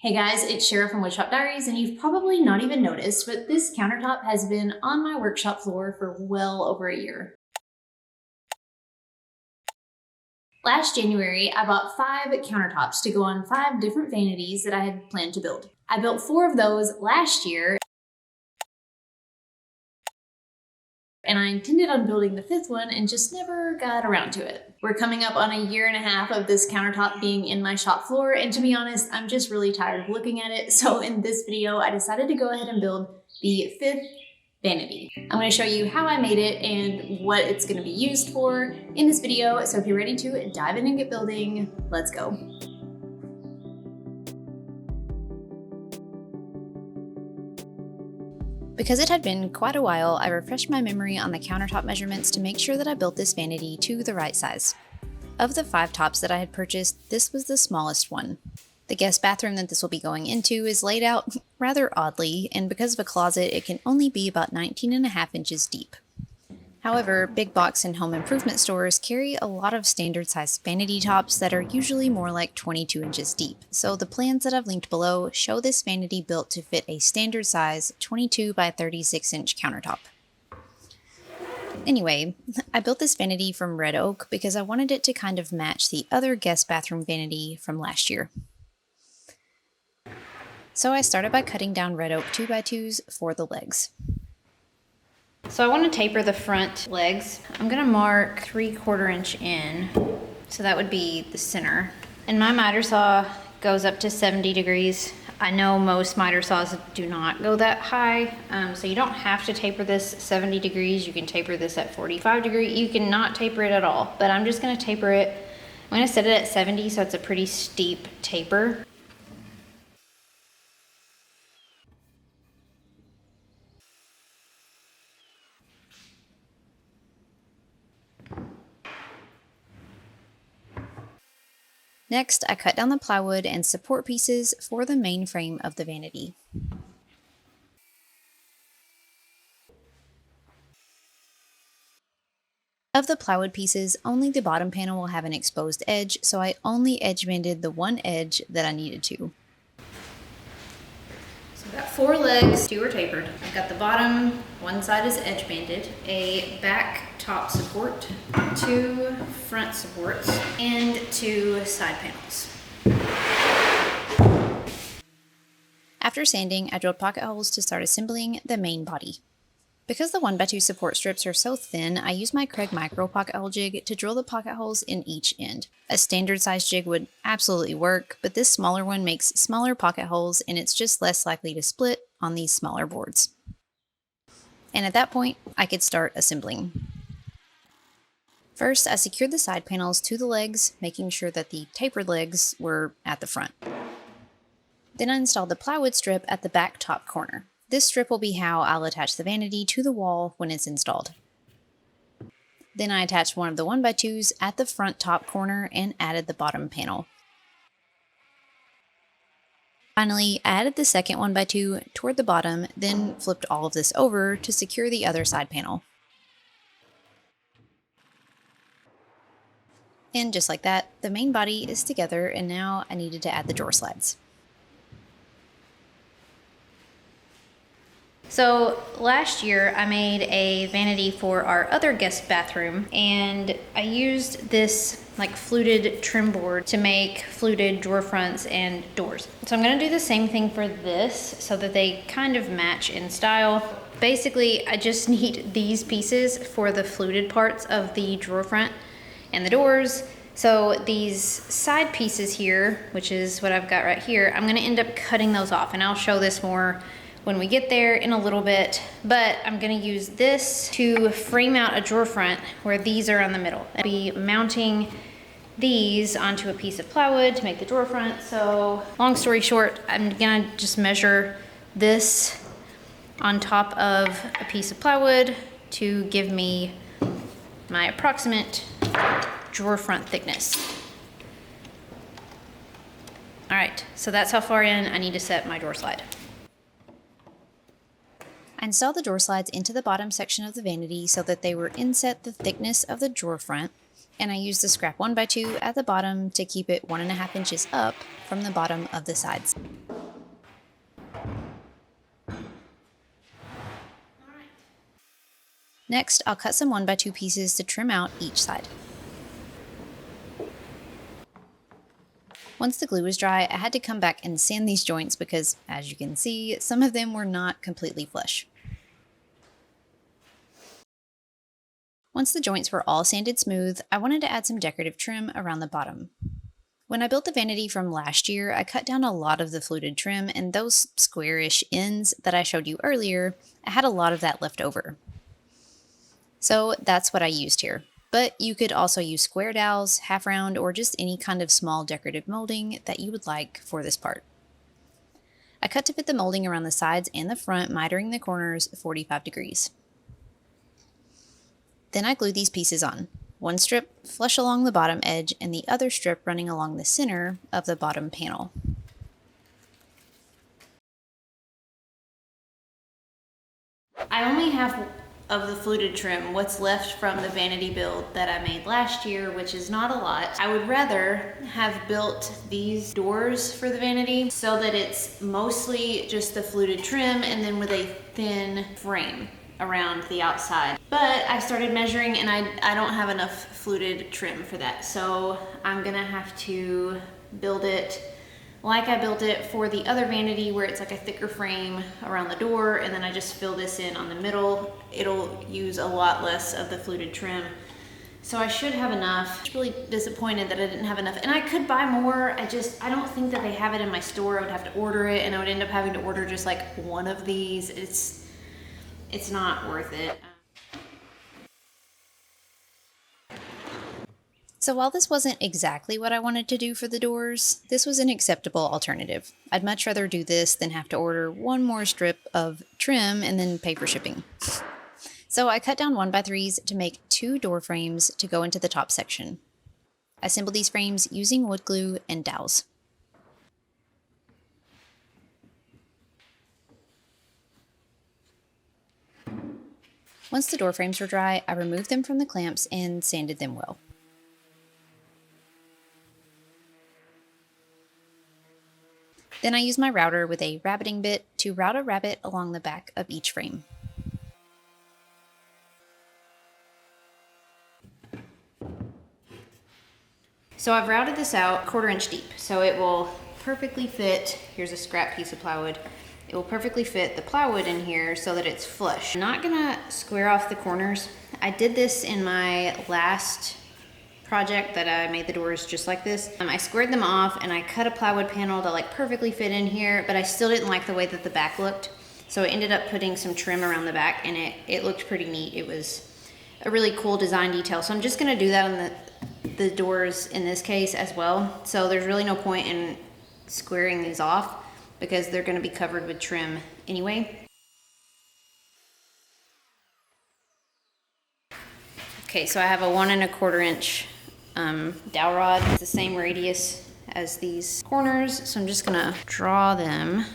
Hey guys, it's Shara from Woodshop Diaries, and you've probably not even noticed, but this countertop has been on my workshop floor for well over a year. Last January, I bought 5 countertops to go on 5 different vanities that I had planned to build. I built 4 of those last year, and I intended on building the 5th one and just never got around to it. We're coming up on a year and a half of this countertop being in my shop floor, and to be honest, I'm just really tired of looking at it. So in this video, I decided to go ahead and build the 5th vanity. I'm going to show you how I made it and what it's going to be used for in this video. So if you're ready to dive in and get building, let's go. Because it had been quite a while, I refreshed my memory on the countertop measurements to make sure that I built this vanity to the right size. Of the 5 tops that I had purchased, this was the smallest one. The guest bathroom that this will be going into is laid out rather oddly, and because of a closet, it can only be about 19.5 inches deep. However, big box and home improvement stores carry a lot of standard size vanity tops that are usually more like 22 inches deep, so the plans that I've linked below show this vanity built to fit a standard size 22 by 36 inch countertop. Anyway, I built this vanity from red oak because I wanted it to kind of match the other guest bathroom vanity from last year. So I started by cutting down red oak 2x2s for the legs. So I want to taper the front legs. I'm going to mark 3/4 inch in, so that would be the center. And my miter saw goes up to 70 degrees. I know most miter saws do not go that high, so you don't have to taper this 70 degrees. You can taper this at 45 degrees. You can not taper it at all, but I'm just going to taper it. I'm going to set it at 70, so it's a pretty steep taper. Next, I cut down the plywood and support pieces for the main frame of the vanity. Of the plywood pieces, only the bottom panel will have an exposed edge, so I only edge banded the one edge that I needed to. So I've got 4 legs, 2 are tapered. I've got the bottom, one side is edge banded, a back top support, 2 front supports, and 2 side panels. After sanding, I drilled pocket holes to start assembling the main body. Because the 1x2 support strips are so thin, I used my Craig Micro pocket hole jig to drill the pocket holes in each end. A standard size jig would absolutely work, but this smaller one makes smaller pocket holes and it's just less likely to split on these smaller boards. And at that point, I could start assembling. First, I secured the side panels to the legs, making sure that the tapered legs were at the front. Then I installed the plywood strip at the back top corner. This strip will be how I'll attach the vanity to the wall when it's installed. Then I attached one of the 1x2s at the front top corner and added the bottom panel. Finally, I added the second 1x2 toward the bottom, then flipped all of this over to secure the other side panel. And just like that, the main body is together, and now I needed to add the drawer slides. So last year I made a vanity for our other guest bathroom, and I used this like fluted trim board to make fluted drawer fronts and doors. So I'm going to do the same thing for this so that they kind of match in style. Basically, I just need these pieces for the fluted parts of the drawer front and the doors. So these side pieces here, which is what I've got right here, I'm going to end up cutting those off, and I'll show this more when we get there in a little bit, but I'm gonna use this to frame out a drawer front where these are on the middle. I'll be mounting these onto a piece of plywood to make the drawer front. So long story short, I'm gonna just measure this on top of a piece of plywood to give me my approximate drawer front thickness. All right, so that's how far in I need to set my drawer slide. I installed the drawer slides into the bottom section of the vanity so that they were inset the thickness of the drawer front, and I used the scrap 1x2 at the bottom to keep it 1.5 inches up from the bottom of the sides. Next, I'll cut some 1x2 pieces to trim out each side. Once the glue was dry, I had to come back and sand these joints because, as you can see, some of them were not completely flush. Once the joints were all sanded smooth, I wanted to add some decorative trim around the bottom. When I built the vanity from last year, I cut down a lot of the fluted trim, and those squarish ends that I showed you earlier, I had a lot of that left over. So that's what I used here. But you could also use square dowels, half round, or just any kind of small decorative molding that you would like for this part. I cut to fit the molding around the sides and the front, mitering the corners 45 degrees. Then I glued these pieces on. One strip flush along the bottom edge and the other strip running along the center of the bottom panel. I only have of the fluted trim what's left from the vanity build that I made last year, which is not a lot. I would rather have built these doors for the vanity so that it's mostly just the fluted trim and then with a thin frame around the outside. But I started measuring and I don't have enough fluted trim for that. So I'm gonna have to build it like I built it for the other vanity where it's like a thicker frame around the door and then I just fill this in on the middle. It'll use a lot less of the fluted trim. So I should have enough. I'm really disappointed that I didn't have enough. And I could buy more, I don't think that they have it in my store. I would have to order it and I would end up having to order just like one of these. It's not worth it. So while this wasn't exactly what I wanted to do for the doors, this was an acceptable alternative. I'd much rather do this than have to order one more strip of trim and then pay for shipping. So I cut down 1x3s to make 2 door frames to go into the top section. I assembled these frames using wood glue and dowels. Once the door frames were dry, I removed them from the clamps and sanded them well. Then I used my router with a rabbiting bit to route a rabbet along the back of each frame. So I've routed this out 1/4 inch deep, so it will perfectly fit. Here's a scrap piece of plywood. It will perfectly fit the plywood in here so that it's flush. I'm not gonna square off the corners. I did this in my last project that I made the doors just like this. I squared them off and I cut a plywood panel to like perfectly fit in here, but I still didn't like the way that the back looked. So I ended up putting some trim around the back and it looked pretty neat. It was a really cool design detail. So I'm just gonna do that on the doors in this case as well. So there's really no point in squaring these off because they're gonna be covered with trim anyway. Okay, so I have a 1 1/4 inch dowel rod. It's the same radius as these corners, so I'm just gonna draw them.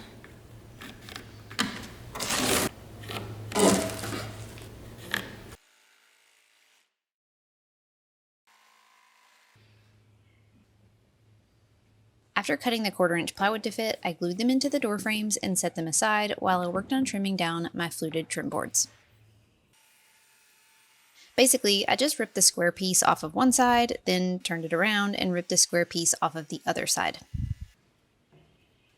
After cutting the 1/4 inch plywood to fit, I glued them into the door frames and set them aside while I worked on trimming down my fluted trim boards. Basically, I just ripped the square piece off of one side, then turned it around and ripped a square piece off of the other side.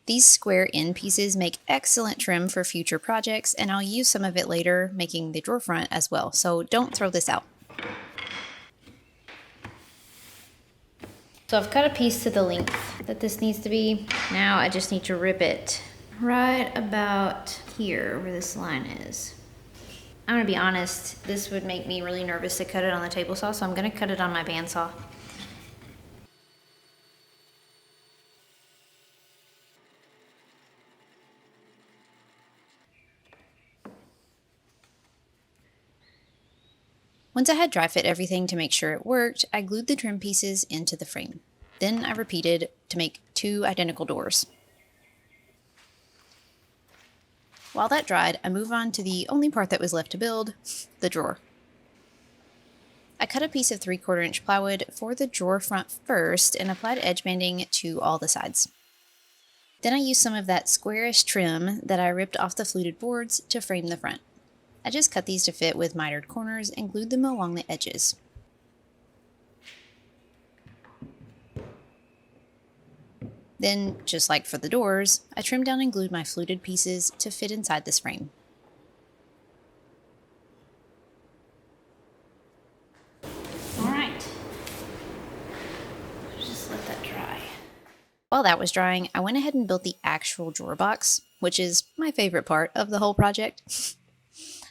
These square end pieces make excellent trim for future projects, and I'll use some of it later making the drawer front as well, so don't throw this out. So I've cut a piece to the length that this needs to be. Now I just need to rip it right about here where this line is. I'm gonna be honest, this would make me really nervous to cut it on the table saw, so I'm gonna cut it on my bandsaw. Once I had dry fit everything to make sure it worked, I glued the trim pieces into the frame. Then I repeated to make 2 identical doors. While that dried, I moved on to the only part that was left to build, the drawer. I cut a piece of 3/4 inch plywood for the drawer front first and applied edge banding to all the sides. Then I used some of that squarish trim that I ripped off the fluted boards to frame the front. I just cut these to fit with mitered corners and glued them along the edges. Then, just like for the doors, I trimmed down and glued my fluted pieces to fit inside this frame. Alright. Just let that dry. While that was drying, I went ahead and built the actual drawer box, which is my favorite part of the whole project.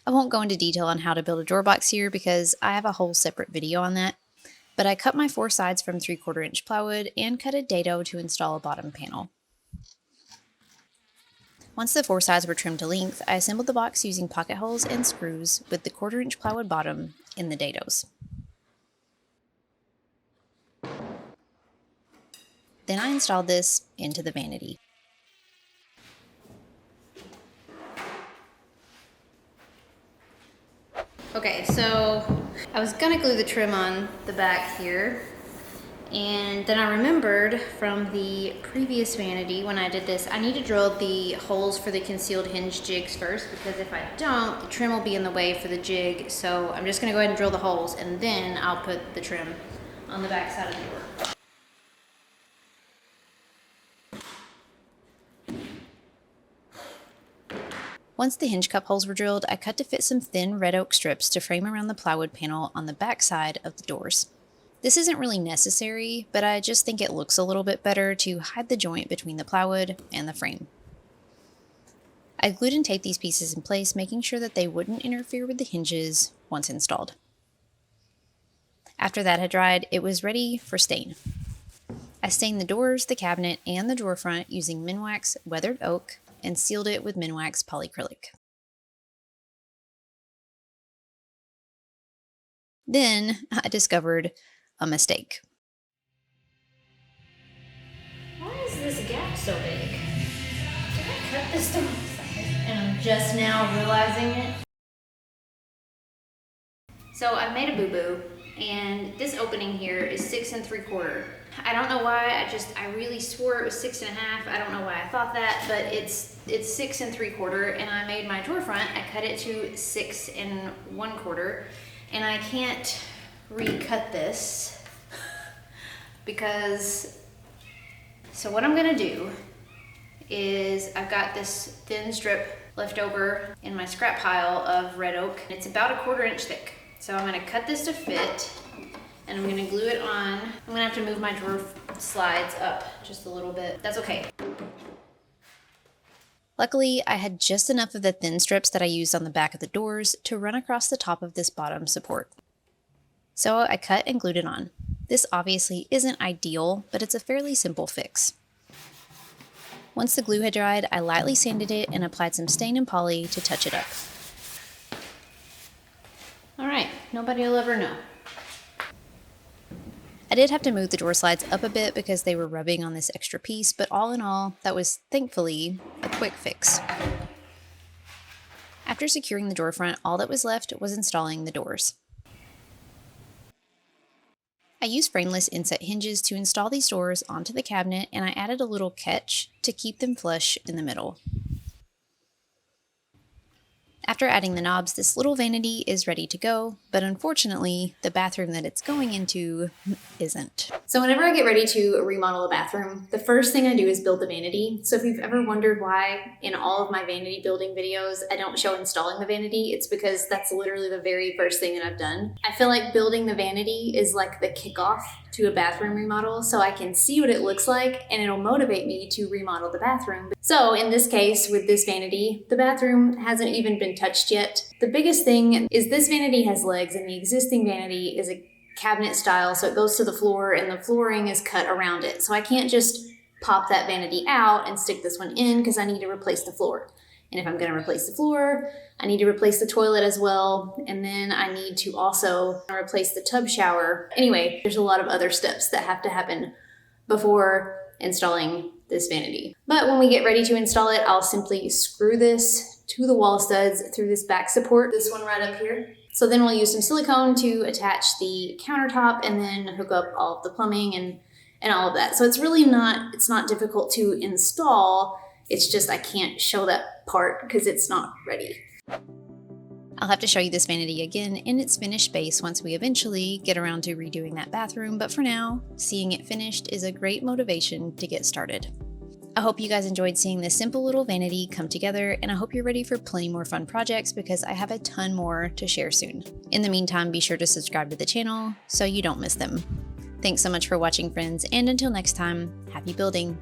I won't go into detail on how to build a drawer box here because I have a whole separate video on that, but I cut my 4 sides from 3/4 inch plywood and cut a dado to install a bottom panel. Once the 4 sides were trimmed to length, I assembled the box using pocket holes and screws with the 1/4 inch plywood bottom in the dados. Then I installed this into the vanity. Okay, so I was gonna glue the trim on the back here, and then I remembered from the previous vanity when I did this, I need to drill the holes for the concealed hinge jigs first, because if I don't, the trim will be in the way for the jig. So I'm just gonna go ahead and drill the holes, and then I'll put the trim on the back side of the door. Once the hinge cup holes were drilled, I cut to fit some thin red oak strips to frame around the plywood panel on the back side of the doors. This isn't really necessary, but I just think it looks a little bit better to hide the joint between the plywood and the frame. I glued and taped these pieces in place, making sure that they wouldn't interfere with the hinges once installed. After that had dried, it was ready for stain. I stained the doors, the cabinet, and the drawer front using Minwax weathered oak and sealed it with Minwax polyacrylic. Then I discovered a mistake. Why is this gap so big? Did I cut this to my size and I'm just now realizing it? So I made a boo-boo, and this opening here is 6 3/4. I don't know why, I really swore it was 6 1/2. I don't know why I thought that, but it's 6 3/4, and I made my drawer front. I cut it to 6 1/4, and I can't recut this because, so what I'm gonna do is I've got this thin strip left over in my scrap pile of red oak. It's about 1/4 inch thick. So I'm gonna cut this to fit, and I'm gonna glue it on. I'm gonna have to move my drawer slides up just a little bit. That's okay. Luckily, I had just enough of the thin strips that I used on the back of the doors to run across the top of this bottom support. So I cut and glued it on. This obviously isn't ideal, but it's a fairly simple fix. Once the glue had dried, I lightly sanded it and applied some stain and poly to touch it up. All right, nobody will ever know. I did have to move the drawer slides up a bit because they were rubbing on this extra piece, but all in all, that was thankfully a quick fix. After securing the drawer front, all that was left was installing the doors. I used frameless inset hinges to install these doors onto the cabinet, and I added a little catch to keep them flush in the middle. After adding the knobs, this little vanity is ready to go, but unfortunately, the bathroom that it's going into isn't. So whenever I get ready to remodel a bathroom, the first thing I do is build the vanity. So if you've ever wondered why in all of my vanity building videos I don't show installing the vanity, it's because that's literally the very first thing that I've done. I feel like building the vanity is like the kickoff to a bathroom remodel, so I can see what it looks like and it'll motivate me to remodel the bathroom. So in this case, with this vanity, the bathroom hasn't even been touched yet. The biggest thing is this vanity has legs, and the existing vanity is a cabinet style, so it goes to the floor and the flooring is cut around it. So I can't just pop that vanity out and stick this one in because I need to replace the floor. And if I'm going to replace the floor, I need to replace the toilet as well. And then I need to also replace the tub shower. Anyway, there's a lot of other steps that have to happen before installing this vanity. But when we get ready to install it, I'll simply screw this to the wall studs through this back support, this one right up here. So then we'll use some silicone to attach the countertop and then hook up all of the plumbing and all of that. So it's really not, it's not difficult to install. It's just I can't show that part because it's not ready. I'll have to show you this vanity again in its finished space once we eventually get around to redoing that bathroom, but for now, seeing it finished is a great motivation to get started. I hope you guys enjoyed seeing this simple little vanity come together, and I hope you're ready for plenty more fun projects because I have a ton more to share soon. In the meantime, be sure to subscribe to the channel so you don't miss them. Thanks so much for watching, friends, and until next time, happy building!